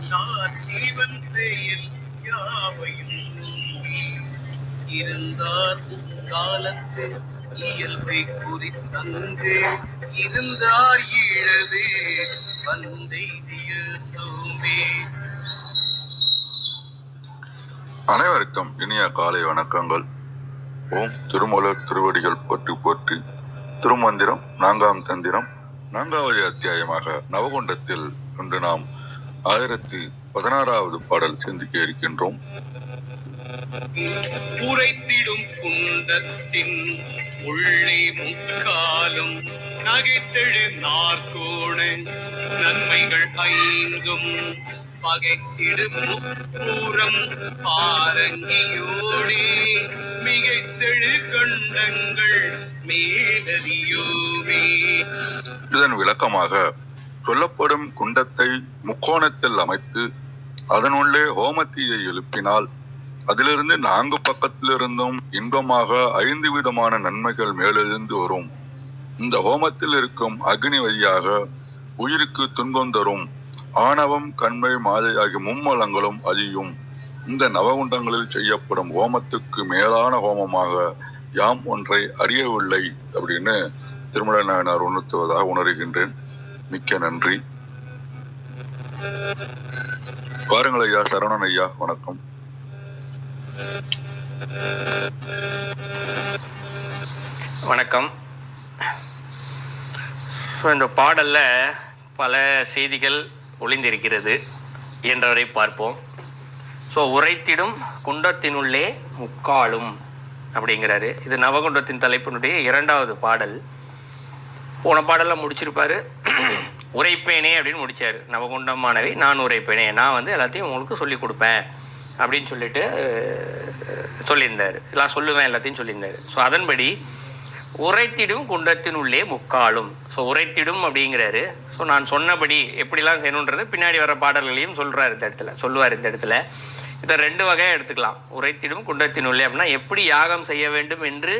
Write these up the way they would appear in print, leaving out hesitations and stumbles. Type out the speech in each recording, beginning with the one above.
சீவன் செயல் யாவையும் இருந்தார் காலத்து இயல்பை குறித்தங்கு இருந்தார் ஈழவே வந்தெய்திய சோமே. அனைவருக்கும் இனிய காலை வணக்கங்கள். ஓம் திருமூலர் திருவடிகள் போற்றி போற்றி. திருமந்திரம் 4ஆம் தந்திரம் 4வது அத்தியாயமாக நவகுண்டத்தில் இன்று நாம் 1016வது பாடல் சிந்திக்க இருக்கின்றோம். உரைத்திடும் குண்டத்தின் உள்ளே முக்காலும் நகைத்தெழு நாற்கோண நன்மைகள் ஐந்தும் பகைத்திடும் முப்பூரம் பாரங்கியோடே மிகைத்தெழு கண்டங்கள் மேலதியோவே. இதன் விளக்கமாக சொல்லப்படும் குண்டத்தை முக்கோணத்தில் அமைத்து அதனுள்ளே ஹோமத்தீயை எழுப்பினால் அதிலிருந்து 4 பக்கத்திலிருந்தும் இன்பமாக 5 விதமான நன்மைகள் மேலெழுந்து வரும். இந்த ஹோமத்தில் இருக்கும் அக்னி வழியாக உயிருக்கு துன்பம் தரும் ஆணவம், கண்மை, மாயை ஆகிய மும்மலங்களும் அழியும். இந்த நவகுண்டங்களில் செய்யப்படும் ஹோமத்துக்கு மேலான ஹோமமாக யாம் ஒன்றை அறியவில்லை அப்படின்னு திருமலை நாயனார் உணர்த்துவதாக உணர்கின்றேன். மிக்க நன்றி. பாருங்கள் ஐயா. சரவணன் ஐயா, வணக்கம். வணக்கம். இந்த பாடல்ல பல செய்திகள் ஒளிந்திருக்கிறது என்றவரை பார்ப்போம். உரைத்திடும் குண்டத்தினுள்ளே முக்காலும் அப்படிங்கிறாரு. இது நவகுண்டத்தின் தலைப்பினுடைய 2வது பாடல். போன பாடலில் முடிச்சிருப்பாரு. உரைப்பேனே அப்படின்னு முடித்தார். நவகுண்டமானவை நான் உரைப்பேனே, நான் எல்லாத்தையும் உங்களுக்கு சொல்லிக் கொடுப்பேன் அப்படின்னு சொல்லிட்டு சொல்லியிருந்தார். எல்லாம் சொல்லுவேன் எல்லாத்தையும் சொல்லியிருந்தார். அதன்படி உரைத்திடும் குண்டத்தினுள்ளே முக்காலும். உரைத்திடும் அப்படிங்கிறாரு. நான் சொன்னபடி எப்படிலாம் செய்யணுன்றது பின்னாடி வர பாடல்களையும் சொல்லுவார் இந்த இடத்துல. இதை 2 வகையாக எடுத்துக்கலாம். உரைத்திடும் குண்டத்தினுள்ளே அப்படின்னா எப்படி யாகம் செய்ய வேண்டும் என்று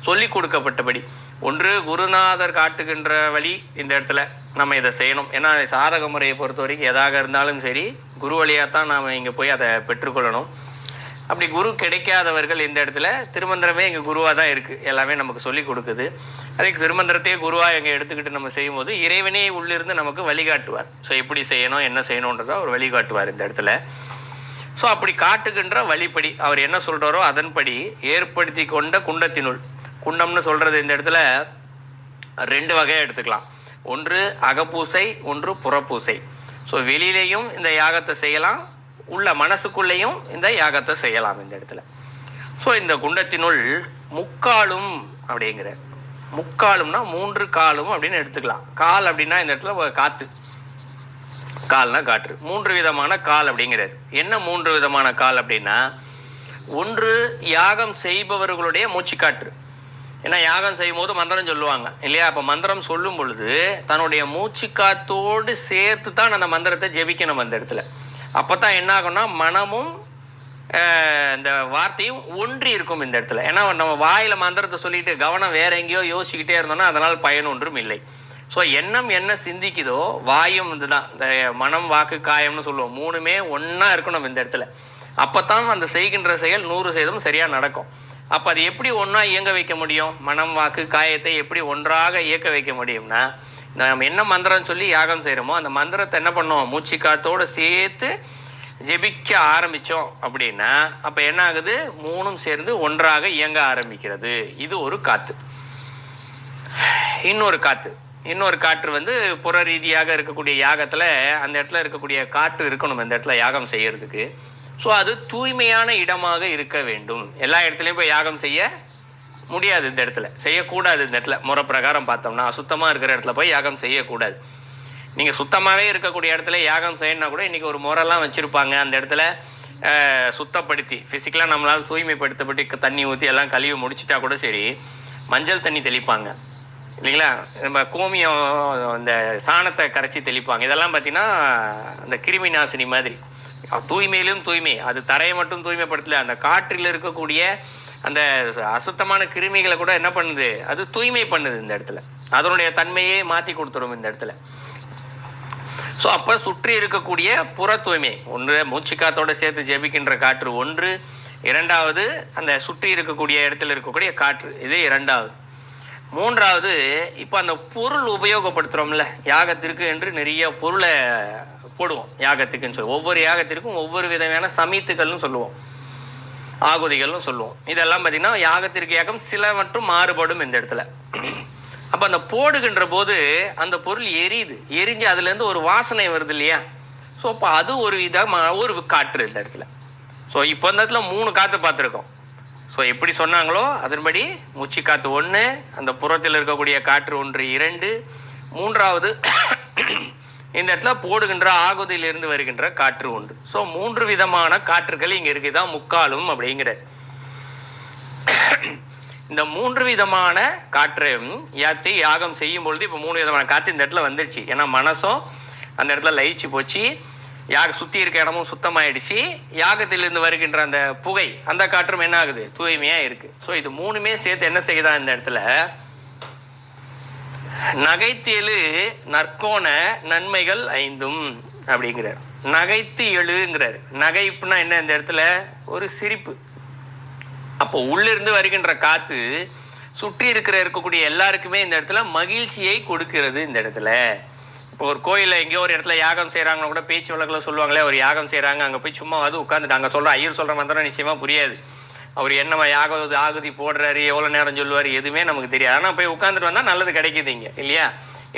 சொல்லி கொடுக்கப்பட்டபடி. ஒன்று, குருநாதர் காட்டுகின்ற வழி இந்த இடத்துல நம்ம இதை செய்யணும். ஏன்னா சாதக முறையை பொறுத்த வரைக்கும் எதாக இருந்தாலும் சரி குரு வழியாக தான் நாம் இங்கே போய் அதை பெற்றுக்கொள்ளணும். அப்படி குரு கிடைக்காதவர்கள் இந்த இடத்துல திருமந்திரமே எங்கள் குருவாக தான் இருக்குது, எல்லாமே நமக்கு சொல்லி கொடுக்குது. அதுக்கு திருமந்திரத்தையே குருவாக எங்கே எடுத்துக்கிட்டு நம்ம செய்யும்போது இறைவனே உள்ளிருந்து நமக்கு வழிகாட்டுவார். எப்படி செய்யணும், என்ன செய்யணுன்றதை அவர் வழிகாட்டுவார் இந்த இடத்துல. அப்படி காட்டுகின்ற வழிப்படி அவர் என்ன சொல்கிறாரோ அதன்படி ஏற்படுத்தி கொண்ட குண்டத்தினுள். குண்டம்னு சொல்கிறது இந்த இடத்துல 2 வகையாக எடுத்துக்கலாம். ஒன்று அகப்பூசை, ஒன்று புறப்பூசை. வெளியிலையும் இந்த யாகத்தை செய்யலாம், உள்ள மனசுக்குள்ளேயும் இந்த யாகத்தை செய்யலாம் இந்த இடத்துல. இந்த குண்டத்தினுள் முக்காலும் அப்படிங்கிற. முக்காலும்னா 3 காலும் அப்படின்னு எடுத்துக்கலாம். கால் அப்படின்னா இந்த இடத்துல காற்று, கால்னா காற்று. 3 விதமான கால் அப்படிங்கிறது. என்ன 3 விதமான கால் அப்படின்னா, ஒன்று யாகம் செய்பவர்களுடைய மூச்சுக்காற்று. ஏன்னா யாகம் செய்யும் போது மந்திரம் சொல்லுவாங்க இல்லையா? அப்போ மந்திரம் சொல்லும் பொழுது தன்னுடைய மூச்சுக்காத்தோடு சேர்த்து தான் அந்த மந்திரத்தை ஜெபிக்கணும் அந்த இடத்துல. அப்போ தான் என்ன ஆகும்னா மனமும் இந்த வார்த்தையும் ஒன்றி இருக்கும் இந்த இடத்துல. ஏன்னா நம்ம வாயில் மந்திரத்தை சொல்லிட்டு கவனம் வேற எங்கேயோ யோசிக்கிட்டே இருந்தோம்னா அதனால் பயன் ஒன்றும் இல்லை. எண்ணம் என்ன சிந்திக்குதோ வாயும் இதுதான். இந்த மனம், வாக்கு, காயம்னு சொல்லுவோம். 3மே ஒன்றா இருக்கணும் இந்த இடத்துல. அப்போ தான் அந்த செய்கின்ற செயல் 100% சரியாக நடக்கும். அப்போ அது எப்படி ஒன்றா இயங்க வைக்க முடியும்? மனம், வாக்கு, காயத்தை எப்படி ஒன்றாக இயக்க வைக்க முடியும்னா, நம்ம என்ன மந்திரம் சொல்லி யாகம் செய்கிறோமோ அந்த மந்திரத்தை என்ன பண்ணோம், மூச்சுக்காத்தோடு சேர்த்து ஜெபிக்க ஆரம்பித்தோம் அப்படின்னா அப்போ என்ன ஆகுது, 3ம் சேர்ந்து ஒன்றாக இயங்க ஆரம்பிக்கிறது. இது ஒரு காற்று. இன்னொரு காற்று புற ரீதியாக இருக்கக்கூடிய யாகத்தில் அந்த இடத்துல இருக்கக்கூடிய காற்று இருக்கணும் இந்த இடத்துல யாகம் செய்யறதுக்கு. அது தூய்மையான இடமாக இருக்க வேண்டும். எல்லா இடத்துலையும் போய் யாகம் செய்ய முடியாது இந்த இடத்துல, செய்யக்கூடாது இந்த இடத்துல. முறை பிரகாரம் பார்த்தோம்னா அசுத்தமாக இருக்கிற இடத்துல போய் யாகம் செய்யக்கூடாது. நீங்கள் சுத்தமாகவே இருக்கக்கூடிய இடத்துல யாகம் செய்யணும்னா கூட இன்றைக்கி ஒரு முறைலாம் வச்சுருப்பாங்க. அந்த இடத்துல சுத்தப்படுத்தி ஃபிசிக்கலாக நம்மளால் தூய்மைப்படுத்தப்பட்டு தண்ணி ஊற்றி எல்லாம் கழுவி முடிச்சிட்டா கூட சரி, மஞ்சள் தண்ணி தெளிப்பாங்க இல்லைங்களா? நம்ம கோமியம் இந்த சாணத்தை கரைச்சி தெளிப்பாங்க. இதெல்லாம் பார்த்திங்கன்னா அந்த கிருமி நாசினி மாதிரி. தூய்மையிலும் தூய்மை, அது தரையை மட்டும் தூய்மைப்படுத்தல, அந்த காற்றில் இருக்கக்கூடிய அந்த அசுத்தமான கிருமிகளை கூட என்ன பண்ணுது, அது தூய்மை பண்ணுது இந்த இடத்துல. அதனுடைய தன்மையே மாற்றி கொடுத்துரும் இந்த இடத்துல. ஸோ அப்போ சுற்றி இருக்கக்கூடிய புற தூய்மை ஒன்று, மூச்சுக்காத்தோடு சேர்த்து ஜெபிக்கின்ற காற்று ஒன்று, இரண்டாவது அந்த சுற்றி இருக்கக்கூடிய இடத்துல இருக்கக்கூடிய காற்று, இது இரண்டாவது. மூன்றாவது, இப்போ அந்த பொருள் உபயோகப்படுத்துகிறோம்ல யாகத்திற்கு என்று நிறைய பொருளை போடுவோம் யாகத்துக்குன்னு சொல்லி. ஒவ்வொரு யாகத்திற்கும் ஒவ்வொரு விதமான சமீத்துகள்னு சொல்லுவோம், ஆகுதிகள்னு சொல்லுவோம். இதெல்லாம் பார்த்திங்கன்னா யாகத்திற்கு யாகம் சில மட்டும் மாறுபடும் இந்த இடத்துல. அப்போ அந்த போடுகின்ற போது அந்த பொருள் எரிஞ்சு அதுலேருந்து ஒரு வாசனை வருது இல்லையா? ஸோ அப்போ அது ஒரு ஒரு காற்று இந்த இடத்துல. ஸோ இப்போ இந்த இடத்துல 3 காற்று பார்த்துருக்கோம். ஸோ எப்படி சொன்னாங்களோ அதன்படி மூச்சு காற்று 1, அந்த புறத்தில் இருக்கக்கூடிய காற்று 1, 2, மூன்றாவது இந்த இடத்துல போடுகின்ற ஆகுதியிலிருந்து வருகின்ற காற்று 1. ஸோ 3 விதமான காற்றுகள் இங்கே இருக்குதான் முக்காலும் அப்படிங்கிறார். இந்த 3 விதமான காற்றையும் யாகம் செய்யும் பொழுது இப்போ 3 விதமான காற்று இந்த இடத்துல வந்துடுச்சு. ஏன்னா மனசும் அந்த இடத்துல லயிச்சு போச்சு, சுற்றி இருக்க இடமும் சுத்தமாயிடுச்சு, யாகத்திலிருந்து வருகின்ற அந்த புகை அந்த காற்றும் என்ன ஆகுது, தூய்மையாக இருக்குது. ஸோ இது 3மே சேர்த்து என்ன செய்யுதா இந்த இடத்துல, நகைத்தேழு நற்கோண நன்மைகள் 5 அப்படிங்கிறார். நகைத்து எழுங்கிறார். நகைப்புனா என்ன இந்த இடத்துல, ஒரு சிரிப்பு. அப்போ உள்ளிருந்து வருகின்ற காற்று சுற்றி இருக்கக்கூடிய எல்லாருக்குமே இந்த இடத்துல மகிழ்ச்சியை கொடுக்கிறது. இந்த இடத்துல இப்போ ஒரு கோயிலில் எங்கேயோ ஒரு இடத்துல யாகம் செய்கிறாங்கன்னு கூட பேச்சு வழக்கில் சொல்லுவாங்களே, ஒரு யாகம் செய்கிறாங்க, அங்கே போய் சும்மா உட்காந்துட்டு அங்கே சொல்கிற ஐயர் சொல்கிற மந்திரம் நிச்சயமாக புரியாது. அவர் என்ன ஆகுதி போடுறாரு, எவ்வளோ நேரம் சொல்லுவார், எதுவுமே நமக்கு தெரியாது. ஆனால் போய் உட்காந்துட்டு வந்தால் நல்லது கிடைக்குது இங்கே இல்லையா?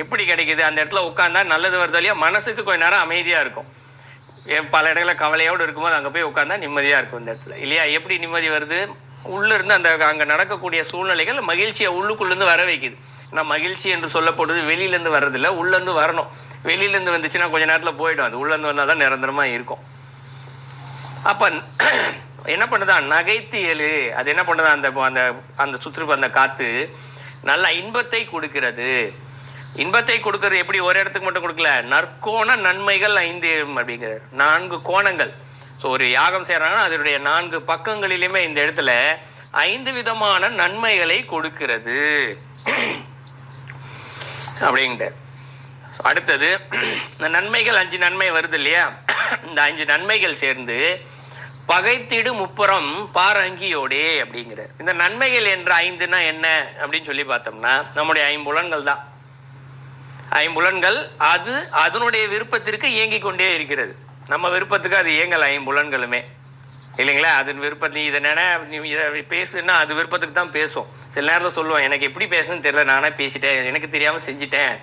எப்படி கிடைக்குது, அந்த இடத்துல உட்காந்தா நல்லது வருது இல்லையா? மனசுக்கு கொஞ்ச நேரம் அமைதியாக இருக்கும். பல இடங்களில் கவலையோடு இருக்கும்போது அங்கே போய் உட்காந்தா நிம்மதியாக இருக்கும் இந்த இடத்துல இல்லையா? எப்படி நிம்மதி வருது, உள்ளிருந்து அந்த அங்கே நடக்கக்கூடிய சூழ்நிலைகள் மகிழ்ச்சியை உள்ளுக்குள்ளேருந்து வர வைக்குது. ஆனால் மகிழ்ச்சி என்று சொல்லப்படுவது வெளியிலேருந்து வர்றதில்லை, உள்ளேருந்து வரணும். வெளியிலேருந்து வந்துச்சுன்னா கொஞ்சம் நேரத்தில் போயிடும், அது உள்ளேருந்து வந்தால் தான் நிரந்தரமாக இருக்கும். அப்போ என்ன பண்ணுதா, நகைத்து எழு, அது என்ன பண்ணுதா, அந்த அந்த அந்த சுற்று அந்த காற்று நல்ல இன்பத்தை கொடுக்கிறது. இன்பத்தை கொடுக்கறது எப்படி, ஒரு இடத்துக்கு மட்டும் கொடுக்கல, நற்கோண நன்மைகள் 5 அப்படிங்கிறார். 4 கோணங்கள். ஸோ ஒரு யாகம் செய்கிறாங்கன்னா அதனுடைய 4 பக்கங்களிலுமே இந்த இடத்துல 5 விதமான நன்மைகளை கொடுக்கிறது அப்படிங்கிட்டார். அடுத்தது இந்த நன்மைகள் 5 நன்மை வருது இல்லையா? இந்த 5 நன்மைகள் சேர்ந்து பகைத்திடு முப்புறம் பாரங்கியோடே அப்படிங்கிறார். இந்த நன்மைகள் என்ற 5னா என்ன அப்படின்னு சொல்லி பார்த்தோம்னா நம்முடைய 5 புலன்கள் தான். 5 புலன்கள் அது அதனுடைய விருப்பத்திற்கு இயங்கி கொண்டே இருக்கிறது. நம்ம விருப்பத்துக்கு அது இயங்கலை 5 புலன்களுமே இல்லைங்களா? அதன் விருப்பத்தில் இதை நீ இதை பேசுன்னா அது விருப்பத்துக்கு தான் பேசும். சில நேரத்தில் சொல்லுவோம், எனக்கு எப்படி பேசணும்னு தெரியல, நானே பேசிட்டேன், எனக்கு தெரியாமல் செஞ்சிட்டேன்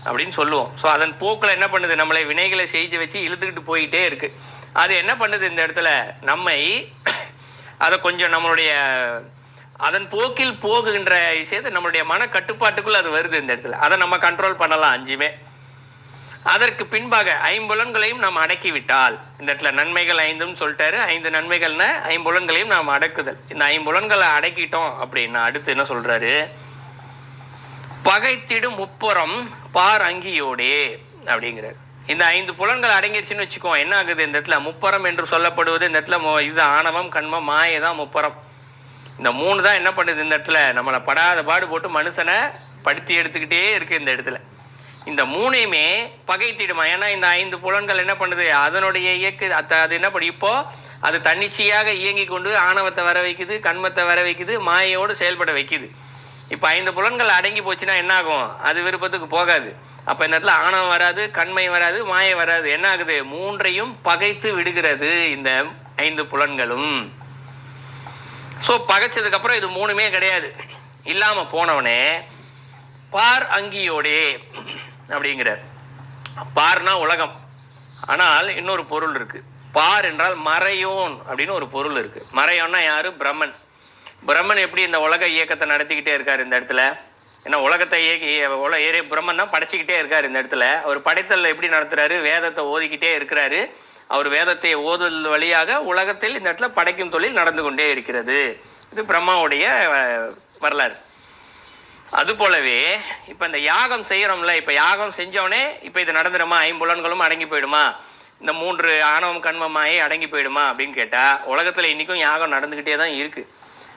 அப்படின்னு சொல்லுவோம். ஸோ அதன் போக்கில் என்ன பண்ணுது, நம்மளை வினைகளை செஞ்சு வச்சு இழுத்துக்கிட்டு போயிட்டே இருக்குது. அது என்ன பண்ணுது இந்த இடத்துல, நம்மை அதை கொஞ்சம் நம்மளுடைய அதன் போக்கில் போகுகின்ற விஷயத்தை நம்மளுடைய மன கட்டுப்பாட்டுக்குள்ளே அது வருது இந்த இடத்துல. அதை நம்ம கண்ட்ரோல் பண்ணலாம் 5மே. அதற்கு பின்பாக 5 புலன்களையும் நாம் அடக்கிவிட்டால், இந்த இடத்துல நன்மைகள் 5ன்னு சொல்லிட்டாரு. 5 நன்மைகள்னா 5 புலன்களையும் நாம் அடக்குதல். இந்த 5 புலன்களை அடக்கிட்டோம் அப்படின்னா அடுத்து என்ன சொல்றாரு, பகைத்திடும் முப்புறம் பார் அங்கியோடே அப்படிங்கிறார். இந்த 5 புலன்கள் அடங்கிருச்சுன்னு வச்சுக்கோ, என்ன ஆகுது இந்த இடத்துல, முப்புறம் என்று சொல்லப்படுவது இந்த இடத்துல இது ஆணவம் கண்மம் மாயை தான் முப்புறம். இந்த 3 தான் என்ன பண்ணுது இந்த இடத்துல, நம்மளை படாத பாடு போட்டு மனுஷனை படுத்தி எடுத்துக்கிட்டே இருக்கு இந்த இடத்துல. இந்த 3யுமே பகைத்திடுமா. ஏன்னா இந்த 5 புலன்கள் என்ன பண்ணுது, அதனுடைய அது என்ன பண்ணி இப்போ அது தன்னிச்சையாக இயங்கி கொண்டு ஆணவத்தை வர வைக்குது, கண்மத்தை வர வைக்குது, மாயையோடு செயல்பட வைக்குது. இப்போ 5 புலன்கள் அடங்கி போச்சுன்னா என்ன ஆகும், அது விருப்பத்துக்கு போகாது. அப்போ இந்த இடத்துல ஆணவம் வராது, கண்மை வராது, மாயை வராது. என்ன ஆகுது, 3ஐயும் பகைத்து விடுகிறது இந்த 5 புலன்களும். ஸோ பகைச்சதுக்கப்புறம் இது 3மே கிடையாது, இல்லாமல் போனவனே பார் அங்கியோடே அப்படிங்கிறார். பார்னா உலகம், ஆனால் இன்னொரு பொருள் இருக்கு. பார் என்றால் மறையோன் அப்படின்னு ஒரு பொருள் இருக்கு. மறையோன்னா யாரு, பிரம்மன். பிரம்மன் எப்படி இந்த உலக இயக்கத்தை நடத்திக்கிட்டே இருக்காரு இந்த இடத்துல. ஏன்னா உலகத்தை பிரம்மன் தான் படைச்சிக்கிட்டே இருக்காரு இந்த இடத்துல. அவர் படைத்தல் எப்படி நடத்துறாரு, வேதத்தை ஓதிக்கிட்டே இருக்கிறாரு. அவர் வேதத்தை ஓதுதல் வழியாக உலகத்தில் இந்த இடத்துல படைக்கும் தொழில் நடந்து கொண்டே இருக்கிறது. இது பிரம்மாவுடைய வரலாறு. அது போலவே இப்போ இந்த யாகம் செய்கிறோம்ல, இப்போ யாகம் செஞ்சோடனே இப்போ இது நடந்துடுமா, 5 புலன்களும் அடங்கி போயிடுமா, இந்த 3 ஆணவம் கண்மமாயே அடங்கி போயிடுமா அப்படின்னு கேட்டால் உலகத்தில் இன்றைக்கும் யாகம் நடந்துக்கிட்டே தான் இருக்குது.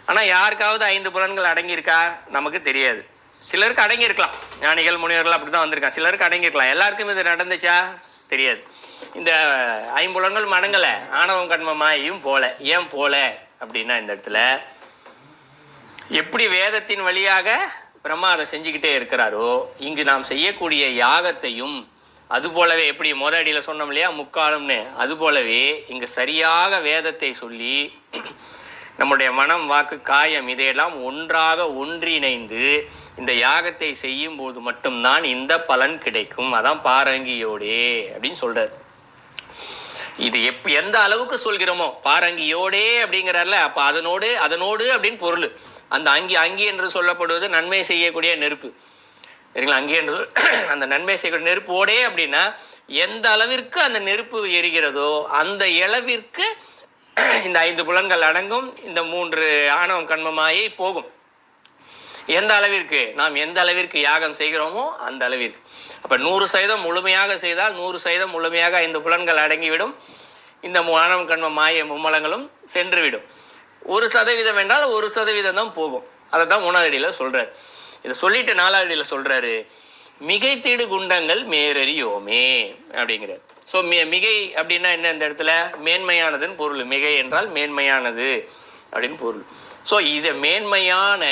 ஆனால் யாருக்காவது 5 புலன்கள் அடங்கியிருக்கா நமக்கு தெரியாது. சிலருக்கு அடங்கியிருக்கலாம், ஞானிகள் முனிவர்கள் அப்படி தான் வந்திருக்காங்க, சிலருக்கு அடங்கியிருக்கலாம். எல்லாருக்கும் இது நடந்துச்சா தெரியாது. இந்த ஐம்புலன்கள் மடங்கலை, ஆணவம் கண்மமாயும் போல. ஏன் போல அப்படின்னா, இந்த இடத்துல எப்படி வேதத்தின் வழியாக பிரம்மா அதை செஞ்சுக்கிட்டே இருக்கிறாரோ, இங்கு நாம் செய்யக்கூடிய யாகத்தையும் அதுபோலவே, எப்படி அடியில் சொன்னோம் இல்லையா முக்காலம்னு, அதுபோலவே இங்கு சரியாக வேதத்தை சொல்லி நம்முடைய மனம், வாக்கு, காயம் இதையெல்லாம் ஒன்றாக ஒன்றிணைந்து இந்த யாகத்தை செய்யும் போது மட்டும்தான் இந்த பலன் கிடைக்கும். அதான் பாரங்கியோடே அப்படின்னு சொல்றாரு. இது எந்த அளவுக்கு சொல்கிறோமோ, பாரங்கியோடே அப்படிங்கிறார்ல, அப்போ அதனோடு அப்படின்னு பொருள். அந்த அங்கி என்று சொல்லப்படுவது நன்மை செய்யக்கூடிய நெருப்பு, சரிங்களா? அங்கே என்று அந்த நன்மை செய்யக்கூடிய நெருப்போடே அப்படின்னா, எந்த அளவிற்கு அந்த நெருப்பு எரிகிறதோ அந்த அளவிற்கு இந்த 5 புலன்கள் அடங்கும், இந்த 3 ஆணவம் கண்மமாயை போகும். எந்த அளவிற்கு நாம் எந்த அளவிற்கு யாகம் செய்கிறோமோ அந்த அளவிற்கு. அப்போ 100% முழுமையாக செய்தால் 100% முழுமையாக 5 புலன்கள் அடங்கிவிடும், இந்த ஆணவம் கண்ம மாயை மும்மலங்களும் சென்றுவிடும். 1% என்றால் 1% தான் போகும். அதை தான் 3வது அடியில் சொல்கிறார். இதை சொல்லிட்டு 4வது அடியில் சொல்கிறாரு, மிகைத்திடு குண்டங்கள் மேரறியோமே அப்படிங்கிறார். ஸோ மிகை அப்படின்னா என்ன, இந்த இடத்துல மேன்மையானதுன்னு பொருள். மிகை என்றால் மேன்மையானது அப்படின்னு பொருள். ஸோ இதை மேன்மையான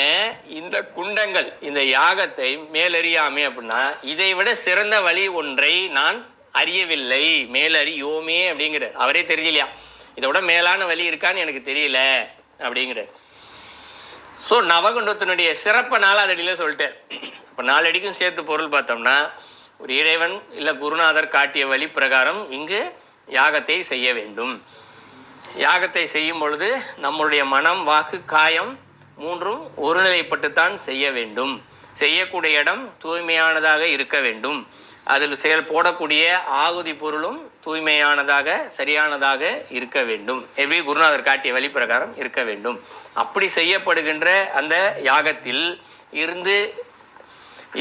இந்த குண்டங்கள், இந்த யாகத்தை மேலறியாமே அப்படின்னா, இதை விட சிறந்த வழி ஒன்றை நான் அறியவில்லை, மேலறியோமே அப்படிங்கிறார். அவரே தெரியலையா, இதை விட மேலான வழி இருக்கான்னு எனக்கு தெரியல அப்படிங்கிறார். ஸோ நவகுண்டத்தினுடைய சிறப்பை 4வது அடியில் சொல்லிட்டார். இப்போ 4 அடிக்கும் சேர்த்து பொருள் பார்த்தோம்னா, ஒரு இறைவன் இல்லை குருநாதர் காட்டிய வழி பிரகாரம் இங்கு யாகத்தை செய்ய வேண்டும். யாகத்தை செய்யும் பொழுது நம்முடைய மனம், வாக்கு, காயம் 3ம் ஒருநிலைப்பட்டுத்தான் செய்ய வேண்டும். செய்யக்கூடிய இடம் தூய்மையானதாக இருக்க வேண்டும். அதில் போடக்கூடிய ஆகுதி பொருளும் தூய்மையானதாக சரியானதாக இருக்க வேண்டும். எப்படி குருநாதர் காட்டிய வழி பிரகாரம் இருக்க வேண்டும். அப்படி செய்யப்படுகின்ற அந்த யாகத்தில் இருந்து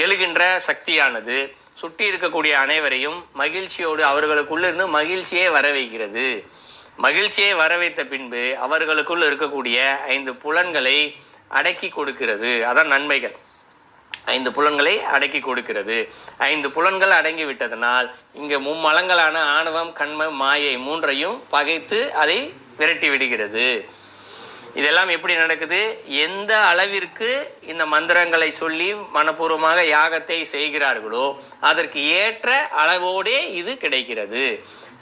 எழுகின்ற சக்தியானது சுற்றி இருக்கக்கூடிய அனைவரையும் மகிழ்ச்சியோடு அவர்களுக்குள்ளிருந்து மகிழ்ச்சியை வர வைக்கிறது. மகிழ்ச்சியை வர வைத்த பின்பு அவர்களுக்குள் இருக்கக்கூடிய 5 புலன்களை அடக்கி கொடுக்கிறது. அதான் நன்மைகள். 5 புலன்களை அடக்கி கொடுக்கிறது. 5 புலன்கள் அடங்கி விட்டதனால் இங்கே மும்மலங்களான ஆணவம், கண்ம, மாயை 3ஐயும் பகைத்து அதை விரட்டி விடுகிறது. இதெல்லாம் எப்படி நடக்குது, எந்த அளவிற்கு இந்த மந்திரங்களை சொல்லி மனப்பூர்வமாக யாகத்தை செய்கிறார்களோ அதற்கு ஏற்ற அளவோடே இது கிடைக்கிறது.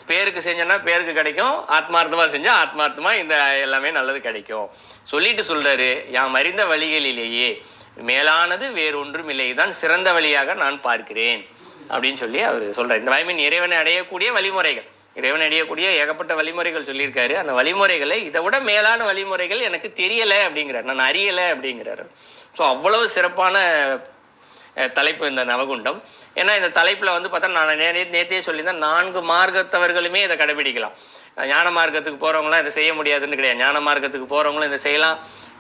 பேருக்கு செஞ்சோன்னா பேருக்கு கிடைக்கும், ஆத்மார்த்தமாக செஞ்சால் ஆத்மார்த்தமாக இந்த எல்லாமே நல்லது கிடைக்கும். சொல்லிட்டு சொல்கிறாரு, யாம் அறிந்த வழிகளிலேயே மேலானது வேறொன்றும் இல்லை, இதுதான் சிறந்த வழியாக நான் பார்க்கிறேன் அப்படின்னு சொல்லி அவர் சொல்கிறார். இந்த ஐமீன் இறைவனை அடையக்கூடிய வழிமுறைகள், இறைவனை அடையக்கூடிய ஏகப்பட்ட வழிமுறைகள் சொல்லியிருக்காரு. அந்த வழிமுறைகளை இதை விட மேலான வழிமுறைகள் எனக்கு தெரியலை அப்படிங்கிறார், நான் அறியலை அப்படிங்கிறார். ஸோ அவ்வளவு சிறப்பான தலைப்பு இந்த நவகுண்டம். ஏன்னா இந்த தலைப்பில் பார்த்தா நான் நேற்றே சொல்லியிருந்தேன், 4 மார்க்கத்தவர்களுமே இதை கடைபிடிக்கலாம். ஞான மார்க்கத்துக்கு போகிறவங்களாம் இதை செய்ய முடியாதுன்னு கிடையாது. ஞான மார்க்கத்துக்கு போகிறவங்களும் இதை செய்யலாம்,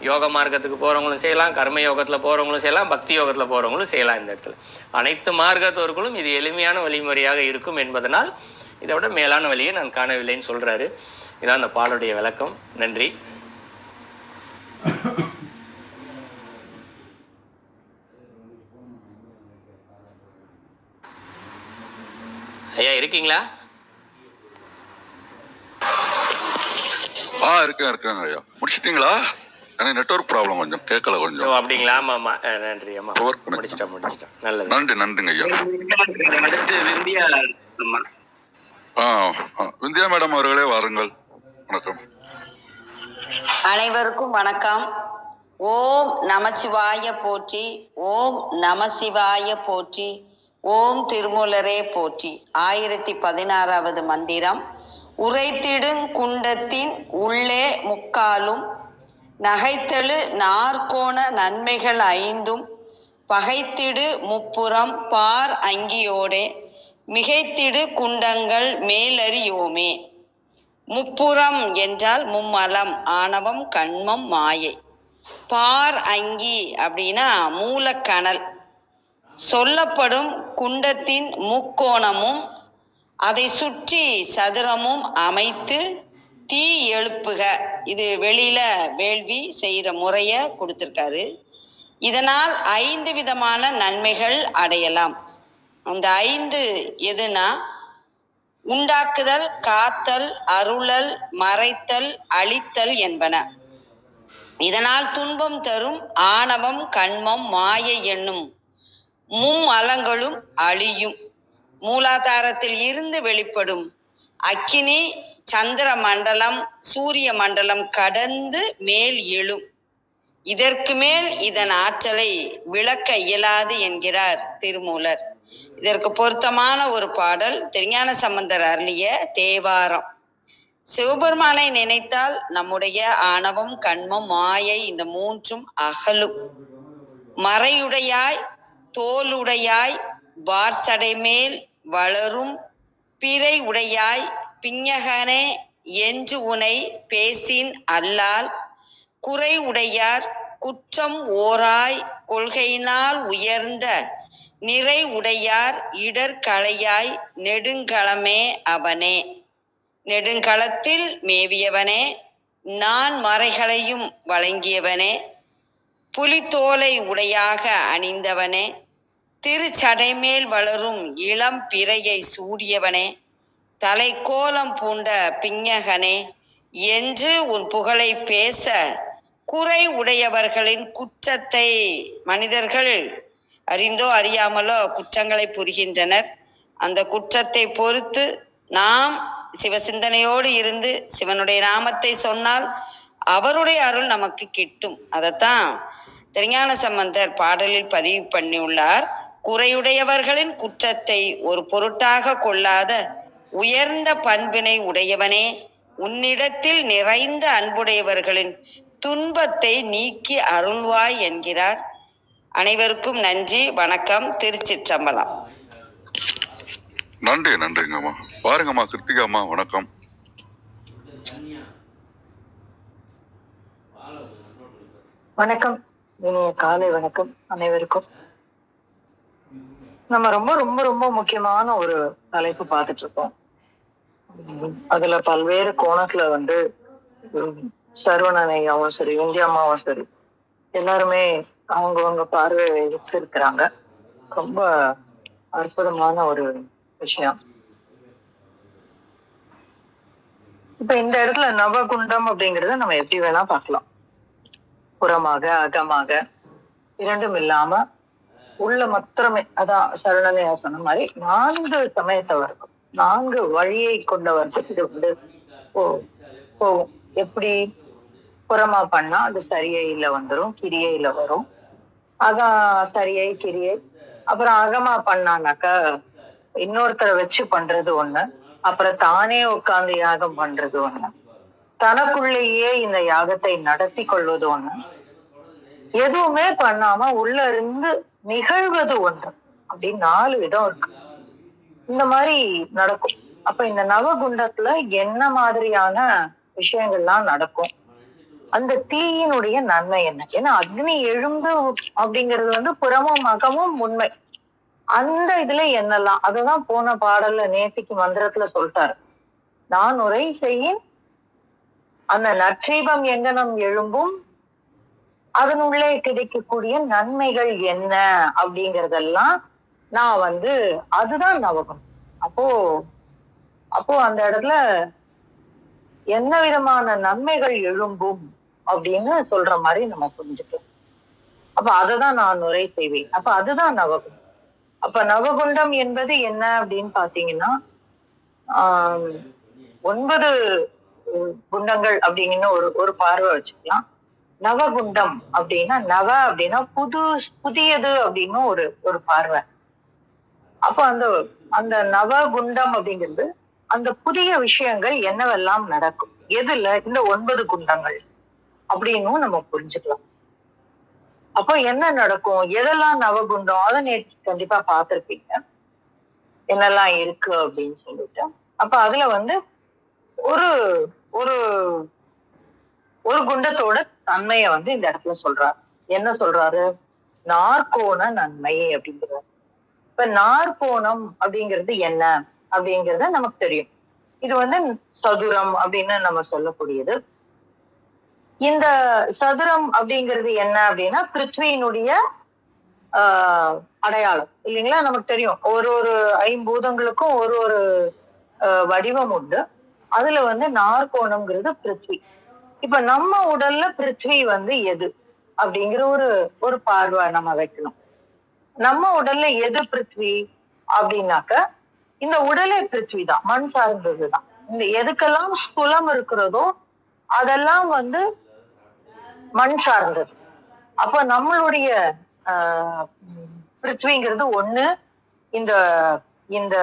யோக மார்க்கத்துக்கு போகிறவங்களும் செய்யலாம், கர்ம யோகத்தில் போகிறவங்களும் செய்யலாம், பக்தி யோகத்தில் போகிறவங்களும் செய்யலாம். இந்த இடத்துல அனைத்து மார்க்கத்தவர்களும் இது எளிமையான வழிமுறையாக இருக்கும் என்பதனால் இதை விட மேலான வழியை நான் காணவில்லைன்னு சொல்கிறாரு. இதான் அந்த பாலுடைய விளக்கம். நன்றி. ஐயா இருக்கீங்களா? இருக்கேன் ஐயா. முடிச்சிட்டீங்களா? எனக்கு நெட்வொர்க் ப்ராப்ளம், கொஞ்சம் கேட்கல கொஞ்சம். அப்படிங்களா? ஆமா நன்றி. ஆமா முடிச்சிட்டேன். நல்லது, நன்றிங்க ஐயா. அடுத்து விந்தியா மேடம் அவர்களே வாருங்கள். வணக்கம். அனைவருக்கும் வணக்கம். ஓம் நமசிவாய போற்றி, ஓம் நமசிவாய போற்றி, ஓம் திருமூலரே போற்றி. 1016வது மந்திரம். உரைத்திடுங் குண்டத்தின் உள்ளே முக்காலும், நகைத்தெழு நாற்கோண நன்மைகள் 5ம், பகைத்திடு முப்புறம் பார் அங்கியோடே, மிகைத்திடு குண்டங்கள் மேலறியோமே. முப்புறம் என்றால் மும்மலம், ஆணவம், கண்மம், மாயை. பார் அங்கி அப்படின்னா மூலக்கணல். சொல்லப்படும் குண்டத்தின் முக்கோணமும் அதை சுற்றி சதுரமும் அமைத்து தீ எழுப்புக. இது வெளியில வேள்வி செய்கிற முறைய கொடுத்துருக்காரு. இதனால் 5 விதமான நன்மைகள் அடையலாம். அந்த 5 எதுனா, உண்டாக்குதல், காத்தல், அருளல், மறைத்தல், அழித்தல் என்பன. இதனால் துன்பம் தரும் ஆணவம், கண்மம், மாயை என்னும் மும்மலங்களும் அழியும். மூலாதாரத்தில் இருந்து வெளிப்படும் அக்கினி சந்திர மண்டலம், சூரிய மண்டலம் கடந்து மேல் எழும். இதற்கு மேல் இதன் ஆற்றலை விளக்க இயலாது என்கிறார் திருமூலர். இதற்கு பொருத்தமான ஒரு பாடல் திருஞான சம்பந்தர் அருளிய தேவாரம். சிவபெருமானை நினைத்தால் நம்முடைய ஆணவம், கண்மம், மாயை இந்த மூன்றும் அகலும். மறையுடையாய் தோலுடையாய் வார்சடை மேல் வளரும் பிறை உடையாய் பிஞகனே என்று உனை பேசின் அல்லால் குறை உடையார் குற்றம் ஓராய் கொள்கையினால் உயர்ந்த நிறை உடையார் இடர்களையாய் நெடுங்களமே அவனே. நெடுங்களத்தில் மேவியவனே, நான் மறைகளையும் வழங்கியவனே, புலித்தோலை உடையாக அணிந்தவனே, திருச்சடைமேல் வளரும் இளம் பிறையை சூடியவனே, தலைக்கோலம் பூண்ட பிஞகனே என்று உன் புகழை பேச குறை உடையவர்களின் குற்றத்தை மனிதர்கள் அறிந்தோ அறியாமலோ குற்றங்களை புரிகின்றனர். அந்த குற்றத்தை பொறுத்து நாம் சிவசிந்தனையோடு இருந்து சிவனுடைய நாமத்தை சொன்னால் அவருடைய அருள் நமக்கு கிட்டும். அதைத்தான் திருஞான சம்பந்தர் பாடலில் பதிவு பண்ணியுள்ளார். குறையுடையவர்களின் குற்றத்தை ஒரு பொருட்டாக கொள்ளாத உயர்ந்த பண்பினை உடையவனே, உன்னிடத்தில் நிறைந்த அன்புடையவர்களின் துன்பத்தை நீக்கி அருள்வாய் என்கிறார். அனைவருக்கும் நன்றி, வணக்கம். திருச்சிற்றம்பலம். நன்றிங்கம்மா. பாருங்கம்மா கிருத்திகாம்மா, வணக்கம். வணக்கம், இனிய காலை வணக்கம் அனைவருக்கும். நம்ம ரொம்ப ரொம்ப ரொம்ப முக்கியமான ஒரு தலைப்பு பார்த்துட்டு இருக்கோம். அதுல பல்வேறு கோணத்துல சரவணன் ஐயாவும் சரி, இந்தியா அம்மாவும் சரி, எல்லாருமே அவங்கவுங்க பார்வை வச்சிருக்கிறாங்க. ரொம்ப அற்புதமான ஒரு விஷயம். இப்ப இந்த இடத்துல நவகுண்டம் அப்படிங்கறத நம்ம எப்படி வேணா பார்க்கலாம். புறமாக அகமாக இரண்டும் இல்லாம உள்ள மாத்திரமே, அதான் சரவணனையா சொன்ன மாதிரி 4 சமயத்தவர்கள், 4 வழியை கொண்டவர்கள் இது போகும். எப்படி புறமா பண்ணா அது சரியையில வந்துடும், கிரியையில வரும். சரியை கிரியை. அப்புறம் அகமா பண்ணானாக்கா இன்னொருத்தரை வச்சு பண்றது ஒண்ணு, அப்புறம் தானே உட்கார்ந்து யாகம் பண்றது ஒண்ணு, தனக்குள்ளேயே இந்த யாகத்தை நடத்தி கொள்வது ஒண்ணு, எதுவுமே பண்ணாம உள்ள இருந்து நிகழ்வது ஒன்று. அப்படின்னு 4 விதம் இருக்கு. இந்த மாதிரி நடக்கும். அப்ப இந்த நவகுண்டத்துல என்ன மாதிரியான விஷயங்கள்லாம் நடக்கும், அந்த தீயினுடைய நன்மை என்ன? ஏன்னா அக்னி எழுந்து அப்படிங்கிறது புறமும் அகமும் உண்மை. அந்த இதுல என்னெல்லாம், அததான் போன பாடல்ல நேத்திக்கு மந்திரத்துல சொல்லிட்டாரு. நான் உரை செய்யின் அந்த நற்சீபம் எங்கனம் எழும்பும் அதனுள்ளே கிடைக்கக்கூடிய நன்மைகள் என்ன அப்படிங்கறதெல்லாம் நான் அதுதான் நவகம். அப்போ அந்த இடத்துல என்ன விதமான நன்மைகள் எழும்பும் அப்படின்னு சொல்ற மாதிரி நம்ம புரிஞ்சுக்கலாம். அப்ப அததான் நான் உரை செய்வேன். அப்ப அதுதான் நவகம். அப்ப நவகுண்டம் என்பது என்ன அப்படின்னு பாத்தீங்கன்னா 9 குண்டங்கள் அப்படின்னு ஒரு பார்வை வச்சுக்கலாம். நவகுண்டம் அப்படின்னா அப்படின்னா புதியது அப்படின்னு ஒரு பார்வை. அப்ப அந்த நவகுண்டம் அப்படிங்கிறது அந்த புதிய விஷயங்கள் என்னவெல்லாம் நடக்கும், எதுல இந்த 9 குண்டங்கள் அப்படின்னும் நம்ம புரிஞ்சுக்கலாம். அப்போ என்ன நடக்கும், எதெல்லாம் நவகுண்டம், அதை நேற்று கண்டிப்பா பார்த்திருப்பீங்க என்னெல்லாம் இருக்கு அப்படின்னு சொல்லிட்டு. அப்ப அதுல ஒரு ஒரு ஒரு குண்டத்தோட தன்மையை இந்த இடத்துல சொல்றாரு. என்ன சொல்றாரு, நாற்கோண நன்மை அப்படிங்கிறார். இப்ப நாற்கோணம் அப்படிங்கிறது என்ன அப்படிங்கிறத நமக்கு தெரியும். இது சதுரம் அப்படின்னு நம்ம சொல்லக்கூடியது. இந்த சதுரம் அப்படிங்கிறது என்ன அப்படின்னா பிருத்வியினுடைய அடையாளம் இல்லைங்களா? நமக்கு தெரியும் ஒரு ஐம்பூதங்களுக்கும் ஒரு வடிவம் உண்டு. அதுல வந்து நாற்கோணம்ங்கிறது பிருத்வி. இப்ப நம்ம உடல்ல பிருத்வி வந்து எது அப்படிங்கிற ஒரு ஒரு பார்வை நம்ம வைக்கணும். நம்ம உடல்ல எது பிருத்வி அப்படின்னாக்க இந்த உடலே பிருத்வி தான், மண் சார்ந்ததுதான். இந்த எதுக்கெல்லாம் ஸ்தூலம் இருக்கிறதோ அதெல்லாம் வந்து மண் சார்ந்தது. அப்ப நம்மளுடைய ஆஹ் பிருத்விங்கிறது ஒண்ணு இந்த இந்த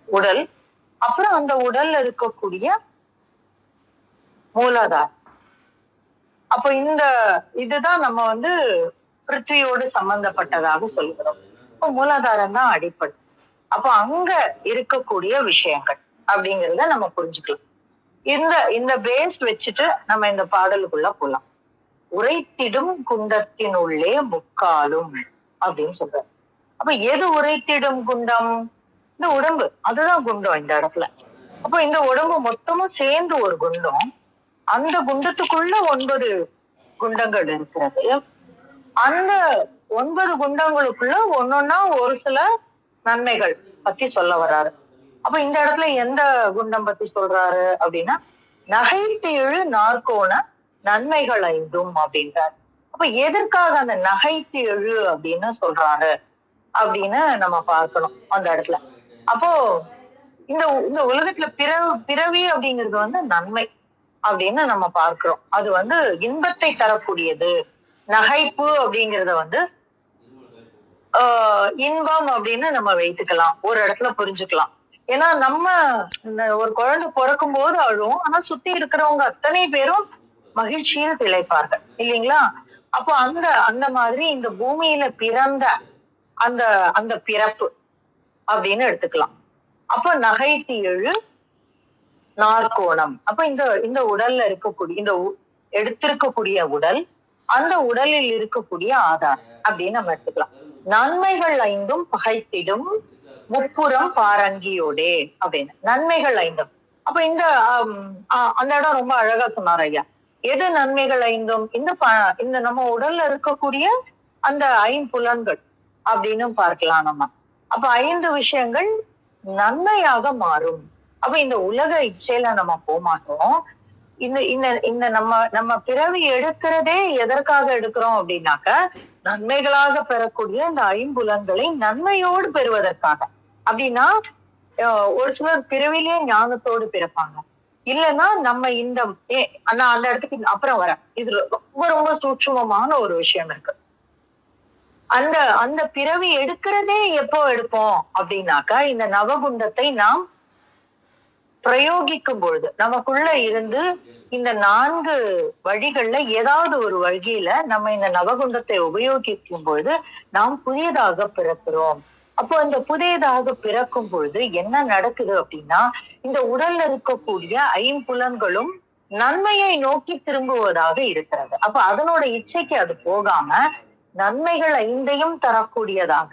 உடல், அப்புறம் அந்த உடல்ல இருக்கக்கூடிய மூலாதாரம். அப்ப இந்த இதுதான் நம்ம வந்து பிருத்வியோடு சம்பந்தப்பட்டதாக சொல்கிறோம். இப்போ மூலாதாரம் தான் அடிப்படை. அப்ப அங்க இருக்கக்கூடிய விஷயங்கள் அப்படிங்கிறத நம்ம புரிஞ்சுக்கலாம். இந்த இந்த பேஸ் வச்சுட்டு நம்ம இந்த பாடலுக்குள்ள போலாம். உரைத்திடும் குண்டத்தின் உள்ளே முக்காலும் அப்படின்னு சொல்றாரு. அப்ப எது உரைத்திடும் குண்டம்? இந்த உடம்பு, அதுதான் குண்டம் இந்த இடத்துல. அப்ப இந்த உடம்பு மொத்தமும் சேர்ந்து ஒரு குண்டம். அந்த குண்டத்துக்குள்ள 9 குண்டங்கள் இருக்கிறது. அந்த 9 குண்டங்களுக்குள்ள ஒன்னொன்னா ஒரு சில நன்மைகள் பத்தி சொல்ல வர்றாரு. அப்ப இந்த இடத்துல எந்த குண்டம் பத்தி சொல்றாரு அப்படின்னா, நகைத்தேழு நாற்கோண நன்மைகள் 5 அப்படின்றாரு. அப்ப எதற்காக அந்த நகைத்தேழு அப்படின்னு சொல்றாரு அப்படின்னு நம்ம பார்க்கணும் அந்த இடத்துல. அப்போ இந்த இந்த உலகத்துல பிறவி அப்படிங்கிறது வந்து நன்மை அப்படின்னு நம்ம பார்க்கிறோம். அது வந்து இன்பத்தை தரக்கூடியது. நகைப்பு அப்படிங்கிறத வந்து இன்பம் அப்படின்னு நம்ம வைத்துக்கலாம், ஒரு இடத்துல புரிஞ்சுக்கலாம். ஏன்னா நம்ம ஒரு குழந்தை பிறக்கும் போது அழும், ஆனா சுத்தி இருக்கிறவங்க அத்தனை பேரும் மகிழ்ச்சியில் திளைப்பார்கள் இல்லைங்களா? அப்போ அந்த அந்த மாதிரி இந்த பூமியில பிறந்த அந்த அந்த பிறப்பு அப்படின்னு எடுத்துக்கலாம். அப்ப நகைத்தேழு நாற்கோணம். அப்ப இந்த இந்த உடல்ல இருக்கக்கூடிய இந்த எடுத்திருக்கக்கூடிய உடல், அந்த உடலில் இருக்கக்கூடிய ஆதாரம் அப்படின்னு நம்ம எடுத்துக்கலாம். நன்மைகள் 5 பகைத்திடும் முப்புறம் பாரங்கியோடே அப்படின்னு. நன்மைகள் 5. அப்ப இந்த அந்த இடம் ரொம்ப அழகா சொன்னார் ஐயா. எது நன்மைகள் 5? இந்த நம்ம உடல்ல இருக்கக்கூடிய அந்த 5 புலன்கள் அப்படின்னு பார்க்கலாம் நம்ம. அப்ப 5 விஷயங்கள் நன்மையாக மாறும். அப்ப இந்த உலக இச்சையில நம்ம போகமாட்டோம். இந்த இந்த இந்த நம்ம பிறவி எடுக்கிறதே எதற்காக எடுக்கிறோம் அப்படின்னாக்க, நன்மைகளாக பெறக்கூடிய இந்த 5 புலன்களை நன்மையோடு பெறுவதற்காக. அப்படின்னா ஒரு சிலர் பிறவிலேயே ஞானத்தோடு பிறப்பாங்க. இல்லைன்னா நம்ம இந்த நான் அந்த இடத்துக்கு அப்புறம் வரேன். இது ரொம்ப ரொம்ப சூட்சுமமான ஒரு விஷயம் இருக்கு. அந்த அந்த பிறவி எடுக்கிறதே எப்போ எடுப்போம் அப்படின்னாக்கா, இந்த நவகுண்டத்தை நாம் பிரயோகிக்கும் பொழுது, நமக்குள்ள இருந்து இந்த 4 வழிகள்ல ஏதாவது ஒரு வழியில நம்ம இந்த நவகுண்டத்தை உபயோகிக்கும் பொழுது நாம் புதியதாக பிறக்கிறோம். அப்போ இந்த புதியதாக பிறக்கும் பொழுது என்ன நடக்குது அப்படின்னா, இந்த உடல்ல இருக்கக்கூடிய 5 புலன்களும் நன்மையை நோக்கி திரும்புவதாக இருக்கிறது. அப்ப அதனோட இச்சைக்கு அது போகாம நன்மைகள் 5ஐயும் தரக்கூடியதாக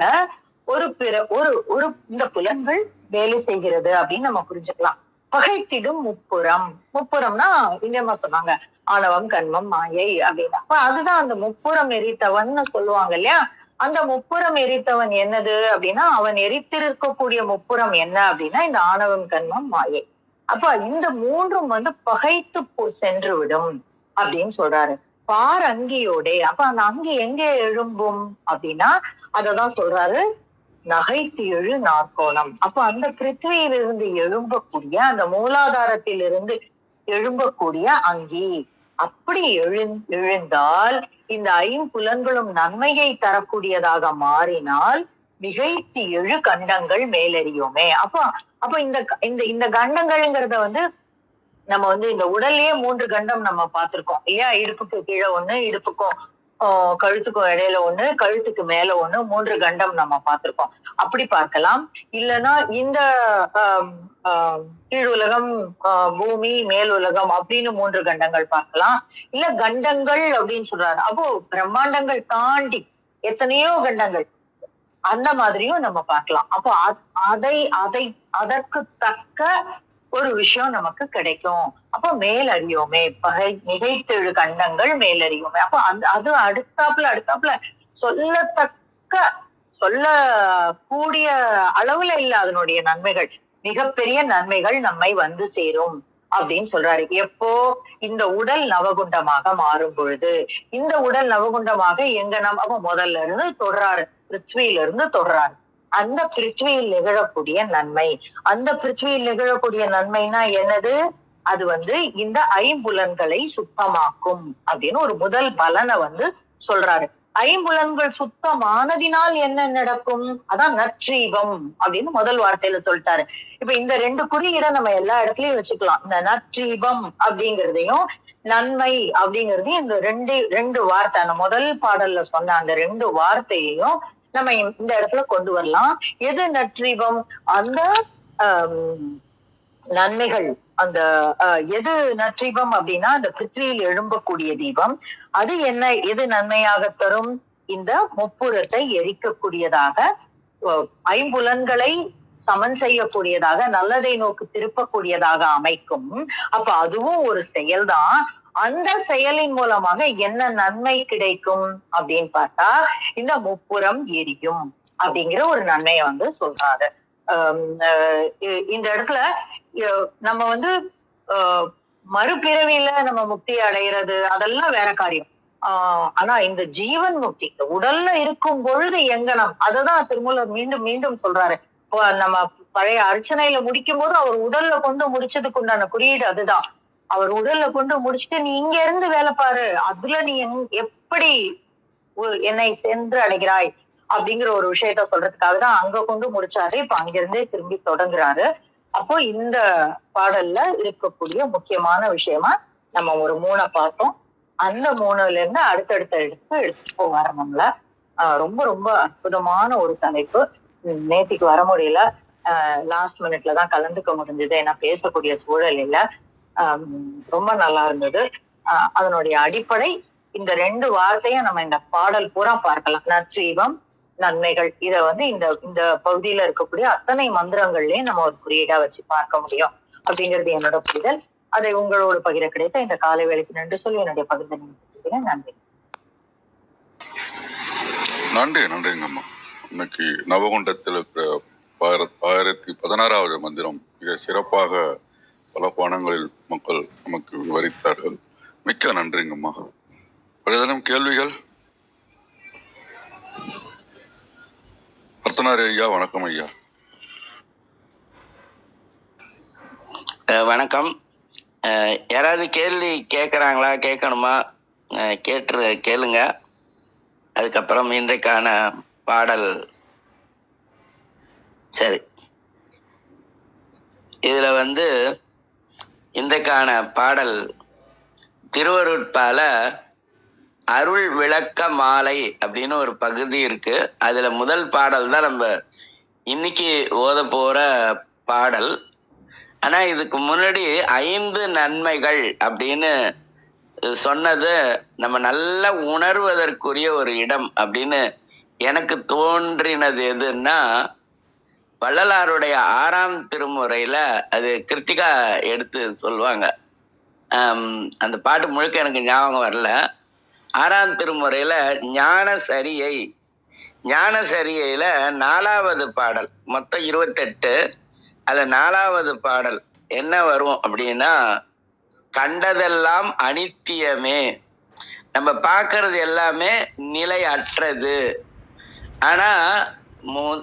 ஒரு இந்த புலன்கள் வேலை செய்கிறது அப்படின்னு நம்ம புரிஞ்சுக்கலாம். பகைத்திடும் முப்புறம். முப்புறம்னா இங்கமா சொன்னாங்க, ஆணவம், கண்மம், மாயை அப்படின்னா. அப்ப அதுதான் அந்த முப்புறம் எரித்தவன் சொல்லுவாங்க இல்லையா? அந்த முப்புறம் எரித்தவன் என்னது அப்படின்னா, அவன் எரித்திருக்கக்கூடிய முப்புறம் என்ன அப்படின்னா இந்த ஆணவம், கண்மம், மாயை. அப்ப இந்த 3ம் வந்து பகைத்து சென்று விடும் அப்படின்னு சொல்றாரு. பார் அங்கியோடே. அப்ப அந்த அங்கி எங்கே எழும்பும் அப்படின்னா அததான் சொல்றாரு, நகைத்தேழு நாற்கோணம். அப்ப அந்த பிருத்திவியிலிருந்து எழும்பக்கூடிய, அந்த மூலாதாரத்திலிருந்து எழும்பக்கூடிய அங்கி அப்படி எழுந்தால் இந்த 5 புலன்களும் நன்மையை தரக்கூடியதாக மாறினால் மிகைத்து 7 கண்டங்கள் மேலெறியோமே. அப்ப இந்த கண்டங்கள்ங்கிறத வந்து நம்ம வந்து இந்த உடல்லயே 3 கண்டம் நம்ம பார்த்திருக்கோம் இல்லையா? இடுப்புக்கு கீழே 1, இடுப்புக்கும் கழுத்துக்கும் இடையில 1, கழுத்துக்கு மேல 1, 3 கண்டம் நம்ம பார்த்திருக்கோம். அப்படி பார்க்கலாம். இல்லைன்னா இந்த கீழ் உலகம், பூமி, மேல் உலகம் அப்படின்னு 3 கண்டங்கள் பார்க்கலாம். இல்ல கண்டங்கள் அப்படின்னு சொல்றாரு. அப்போ பிரம்மாண்டங்கள் தாண்டி எத்தனையோ கண்டங்கள் அந்த மாதிரியும் நம்ம பார்க்கலாம். அப்போ அதற்கு தக்க ஒரு விஷயம் நமக்கு கிடைக்கும். அப்போ மேலறியோமே, மிகைத்தெழு கண்டங்கள் மேலறியோமே. அப்போ அது அடுத்தாப்புல சொல்லத்தக்க சொல்ல கூடிய அளவுல இல்ல அதனுடைய நன்மைகள், மிகப்பெரிய நன்மைகள் நம்மை வந்து சேரும் அப்படின்னு சொல்றாரு. எப்போ? இந்த உடல் நவகுண்டமாக மாறும் பொழுது. இந்த உடல் நவகுண்டமாக எங்க நம்ம முதல்ல இருந்து தொடுறாரு, பிருத்வியில இருந்து தொடுறாரு. அந்த பிருத்வியில் நிகழக்கூடிய நன்மை, அந்த பிருத்வியில் நிகழக்கூடிய நன்மைனா என்னது? அது வந்து இந்த ஐம்புலன்களை சுத்தமாக்கும் அப்படின்னு ஒரு முதல் பலனை வந்து சொல்றாரு. ஐம்புலன்கள் சுத்தமானதினால் என்ன நடக்கும்? அதான் நற்றீபம் அப்படின்னு முதல் வார்த்தையில சொல்லிட்டாரு. இப்ப இந்த ரெண்டு குறியீடை நம்ம எல்லா இடத்துலயும் வச்சுக்கலாம். இந்த நற்றீபம் அப்படிங்கிறதையும் நன்மை அப்படிங்கிறதையும் இந்த ரெண்டு வார்த்தை, அந்த முதல் பாடல்ல சொன்ன அந்த ரெண்டு வார்த்தையையும் நம்ம இந்த இடத்துல கொண்டு வரலாம். எது நற்றீபம்? அந்த நன்மைகள், அந்த எது நற்றீபம் அப்படின்னா அந்த பிருத்திவியில் எழும்பக்கூடிய தீபம். அது என்ன, எது நன்மையாக தரும்? இந்த முப்புறத்தை எரிக்கக்கூடியதாக, ஐம்புலன்களை சமன் செய்யக்கூடியதாக, நல்லதை நோக்கி திருப்பக்கூடியதாக அமைக்கும். அப்ப அதுவும் ஒரு செயல்தான். அந்த செயலின் மூலமாக என்ன நன்மை கிடைக்கும் அப்படின்னு பார்த்தா இந்த முப்புறம் எரியும் அப்படிங்கிற ஒரு நன்மையை வந்து சொல்றாரு. இந்த இடத்துல நம்ம வந்து மறுபிறவியில நம்ம முக்தி அடைகிறது அதெல்லாம் வேற காரியம். ஆனா இந்த ஜீவன் முக்தி உடல்ல இருக்கும் பொழுது எங்கனம், அததான் திருமூலர் மீண்டும் மீண்டும் சொல்றாரு. நம்ம பழைய அர்ச்சனையில முடிக்கும் போது அவர் உடல்ல கொண்டு முடிச்சதுக்கு உண்டான குறியீடு அதுதான். அவர் உடல்ல கொண்டு முடிச்சுட்டு நீ இங்க இருந்து வேலை பாரு, அதுல நீ எப்படி என்னை சென்று அடைகிறாய் அப்படிங்கிற ஒரு விஷயத்த சொல்றதுக்காக தான் அங்க கொண்டு முடிச்சாரு. இப்ப அங்கிருந்தே திரும்பி தொடங்குறாரு. அப்போ இந்த பாடல்ல இருக்கக்கூடிய முக்கியமான விஷயமா நம்ம ஒரு 3 பார்த்தோம். அந்த 3ல இருந்து அடுத்தடுத்த எடுத்துட்டு போவாரு நம்மள. ரொம்ப ரொம்ப அற்புதமான ஒரு தலைப்பு. நேத்திக்கு வர முடியல, லாஸ்ட் மினிட்ல தான் கலந்துக்க முடிஞ்சது, ஏன்னா பேசக்கூடிய சூழல் இல்ல. ரொம்ப நல்லா இருந்தது. அதனுடைய அடிப்படை இந்த 2 வார்த்தையும் நம்ம இந்த பாடல் பூரா பார்க்கலாம். நற்றீபம், நன்மைகள். இத வந்து இந்த பகுதியில இருக்கக்கூடிய அத்தனை மந்திரங்கள்லயும் நம்ம ஒரு குறியீடா வச்சு பார்க்க முடியும் அப்படிங்கிறது என்னோட புரிதல். அதை உங்களோடு பகிர கிடைத்த இந்த காலை வேலைக்கு நன்றி சொல்லி என்னுடைய பகிர்ந்து நினைக்கிறேன். நன்றி. நன்றிங்கம்மா. இன்னைக்கு நவகுண்டத்தில் இருக்கிற 1016வது மந்திரம் மிக சிறப்பாக பல பாடங்களில் மக்கள் நமக்கு விவரித்தார்கள். மிக்க நன்றிங்கம்மா. ஏதேனும் கேள்விகள்? அர்த்தனாரி ஐயா, வணக்கம் ஐயா. வணக்கம். யாராவது கேள்வி கேட்குறாங்களா? கேட்கணுமா? கேளுங்க. அதுக்கப்புறம் இன்றைக்கான பாடல். சரி, இதுல வந்து இன்றைக்கான பாடல் திருவருட்பால அருள் விளக்க மாலை அப்படின்னு ஒரு பகுதி இருக்கு. அதுல முதல் பாடல் தான் நம்ம இன்னைக்கு ஓத போற பாடல். ஆனா இதுக்கு முன்னாடி 5 நன்மைகள் அப்படின்னு சொன்னது நம்ம நல்லா உணர்வதற்குரிய ஒரு இடம் அப்படின்னு எனக்கு தோன்றினது எதுன்னா, வள்ளலாருடைய 6ஆம் திருமுறையில அது கிருத்திகா எடுத்து சொல்லுவாங்க. அந்த பாட்டு முழுக்க எனக்கு ஞாபகம் வரல. 6ஆம் திருமுறையில ஞான சரியையில 4வது பாடல், மொத்தம் 28. அதுல 4வது பாடல் என்ன வரும் அப்படின்னா, கண்டதெல்லாம் அனித்தியமே. நம்ம பார்க்கறது எல்லாமே நிலை அற்றது. ஆனா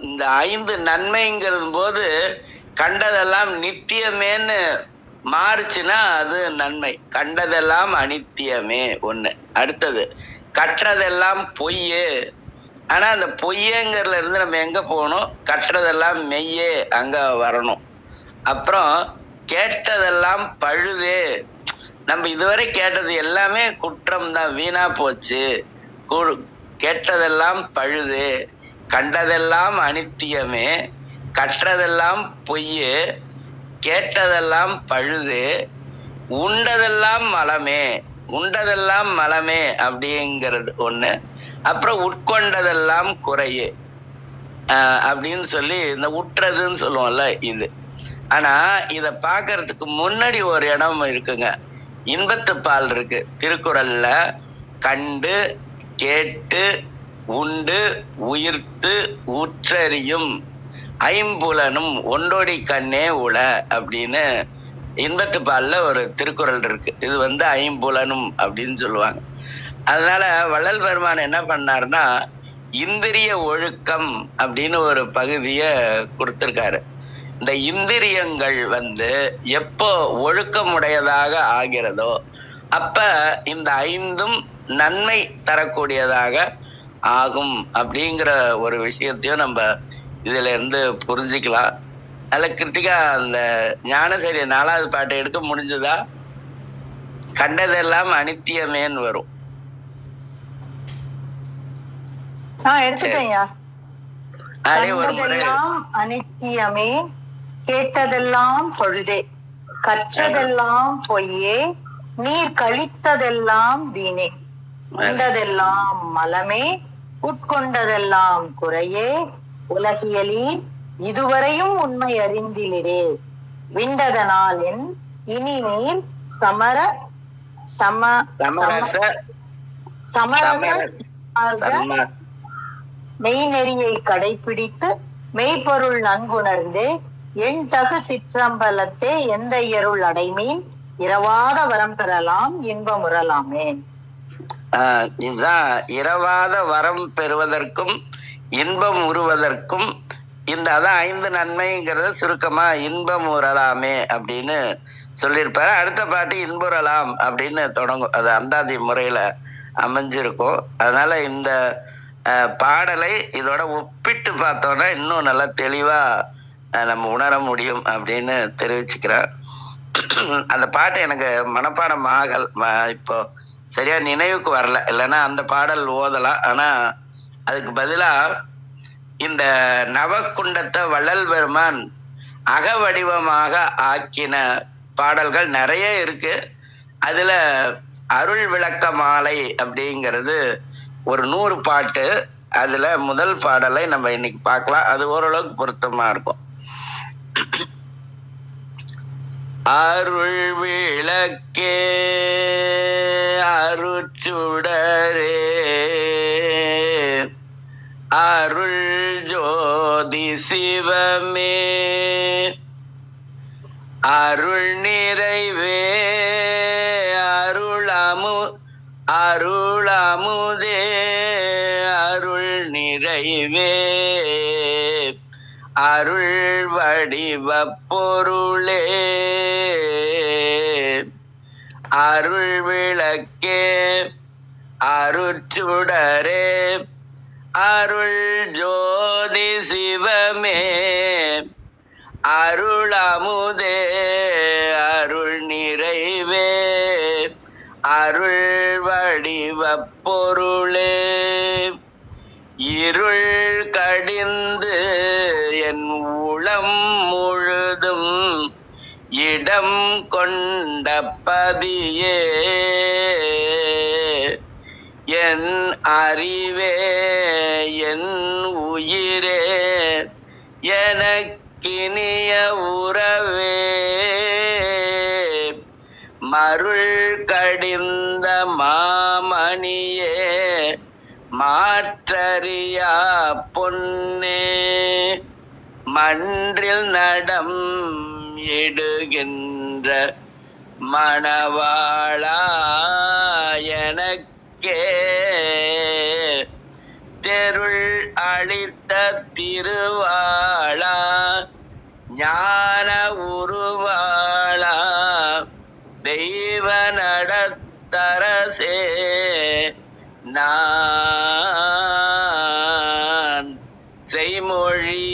இந்த 5 நன்மைங்கிறது போது கண்டதெல்லாம் நித்தியமேன்னு மாறுச்சுன்னா அது நன்மை. கண்டதெல்லாம் அனித்தியமே ஒண்ணு. அடுத்தது கற்றதெல்லாம் பொய்யே. ஆனா அந்த பொய்யங்கிறதுல இருந்து நம்ம எங்க போகணும்? கற்றதெல்லாம் மெய்யே, அங்க வரணும். அப்புறம் கேட்டதெல்லாம் பழுதே. நம்ம இதுவரை கேட்டது எல்லாமே குற்றம் தான், வீணா போச்சு. கேட்டதெல்லாம் பழுதே, கண்டதெல்லாம் அனித்தியமே, கற்றதெல்லாம் பொய்யே, கேட்டதெல்லாம் பழுதே, உண்டதெல்லாம் மலமே அப்படிங்கிறது ஒண்ணு. அப்புறம் உட்கொண்டதெல்லாம் குறையே அப்படின்னு சொல்லி இந்த உற்றதுன்னு சொல்லுவோம்ல இது. ஆனா இத பாக்குறதுக்கு முன்னாடி ஒரு இடம் இருக்குங்க. இன்பத்து பால் இருக்கு திருக்குறள்ல. கண்டு கேட்டு உண்டு உயிர்த்து ஊற்றறியும் ஐம்புலனும் ஒண்டொடி கண்ணே உள அப்படின்னு இன்பத்து பால்ல ஒரு திருக்குறள் இருக்கு. இது ஐம்புலனும் அப்படின்னு சொல்லுவாங்க. அதனால வள்ளல் பெருமான் என்ன பண்ணாருன்னா இந்திரிய ஒழுக்கம் அப்படின்னு ஒரு பகுதியை கொடுத்திருக்காரு. இந்த இந்திரியங்கள் எப்போ ஒழுக்கமுடையதாக ஆகிறதோ அப்ப இந்த ஐந்தும் நன்மை தரக்கூடியதாக ஆகும் அப்படிங்கிற ஒரு விஷயத்தையும் நம்ம இதுல இருந்து புரிஞ்சுக்கலாம். அதுல கிருத்திகா அந்த ஞானசரி 4வது பாட்டை எடுக்க முடிஞ்சதா? கண்டதெல்லாம் அனித்தியமேன்னு வரும். எடுத்துட்டேன்யா. கண்டதெல்லாம் அனித்தியமே, கேட்டதெல்லாம் பொழுதே, கற்றதெல்லாம் பொய்யே, நீர் கழித்ததெல்லாம் வீணே, உண்டதெல்லாம் மலமே, உட்கொண்டதெல்லாம் குறையே, உலகியலி இதுவரையும் உண்மை அறிந்திலிரே, விண்டதனால் என் இனி நீர் மெய்நெறியை கடைபிடித்து மெய்ப்பொருள் நன்குணர்ந்தே என் தகு சிற்றம்பலத்தே எந்த எருள் அடைமீன் இரவாத வரம் பெறலாம் இன்பமுறலாமே. இதுதான் இரவாத வரம் பெறுவதற்கும் இன்பம் உருவதற்கும் அதான் 5 நன்மைங்கிறத சுருக்கமா இன்பம் உறலாமே அப்படின்னு சொல்லியிருப்பாரு. அடுத்த பாட்டு இன்புறலாம் அப்படின்னு தொடங்கும். அது அந்தாதி முறையில அமைஞ்சிருக்கும். அதனால இந்த பாடலை இதோட ஒப்பிட்டு பார்த்தோம்னா இன்னும் நல்லா தெளிவா நம்ம உணர முடியும் அப்படின்னு தெரிவிச்சுக்கிறேன். அந்த பாட்டு எனக்கு மனப்பாடம் இப்போ சரியா நினைவுக்கு வரல, இல்லைன்னா அந்த பாடல் ஓதலாம். ஆனா அதுக்கு பதிலா இந்த நவக்குண்டத்தை வள்ளல் பெருமான் அக வடிவமாக ஆக்கின பாடல்கள் நிறைய இருக்கு. அதுல அருள் விளக்க மாலை அப்படிங்கிறது ஒரு 100 பாட்டு. அதுல முதல் பாடலை நம்ம இன்னைக்கு பார்க்கலாம். அது ஓரளவுக்கு பொருத்தமா இருக்கும். அருள் விளக்கே அருட்சுடரே அருள் ஜோதி சிவமே அருள் நிறைவே அருளமுதே அருள் நிறைவே அருள் வடிவ பொருளே அருள் விளக்கே அருட்சுடரே அருள் ஜோதி சிவமே அருளமுதே அருள் நிறைவே அருள் வடிவ பொருளே இருள் கடிந்து என் உளம் முழுதும் இடம் கொண்ட பதியே என் அறிவே என் உயிரே எனக்கினிய உறவே மருள் கடிந்த மாமணியே மாற்றறியா பொன்னே மன்றில் நடம் இடுகின்ற மணவாளா எனக்கே தெருள் அளித்த திருவாளா ஞான உருவாளா தெய்வ நடத்தரசே நான் செய்மொழி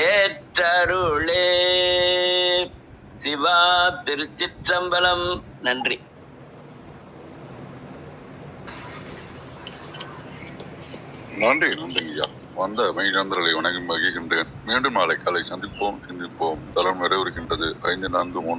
ஏற்றருளே. சிவா திருச்சிற்றம்பலம். நன்றி. நன்றிங்கய்யா. வந்த மெய்நந்தர்களை வணங்கி மகிழ்கின்றேன். மீண்டும் நாளை காலை சந்திப்போம், சிந்திப்போம். தலம் நிறைவேறுகின்றது. 5, 4, 3